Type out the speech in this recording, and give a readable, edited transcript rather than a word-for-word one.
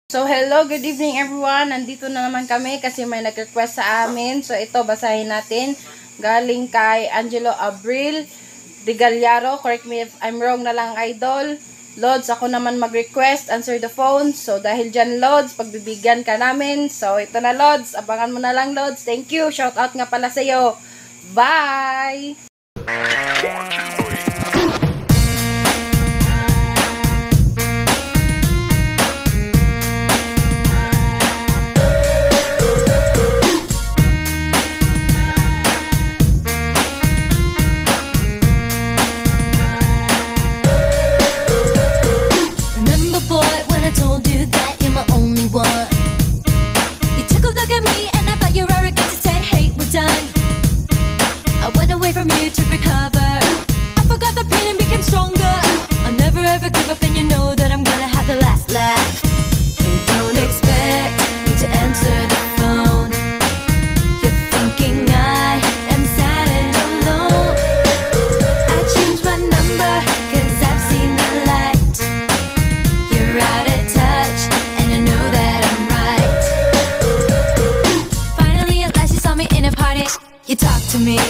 So, hello, good evening everyone. Nandito na naman kami kasi may nag-request sa amin. So, ito, basahin natin. Galing kay Angelo Abril Digaliaro. Correct me if I'm wrong na lang, idol. Lods, ako naman mag-request. Answer the phone. So, dahil dyan, Lods, pagbibigyan ka namin. So, ito na, Lods. Abangan mo na lang, Lods. Thank you. Shout out nga pala sa'yo. Bye! From you to recover, I forgot the pain and became stronger. I'll never ever give up, and you know that I'm gonna have the last laugh. You don't expect me to answer the phone. You're thinking I am sad and alone. I changed my number cause I've seen the light. You're out of touch and I know that I'm right. Finally at last you saw me in a party. You talked to me.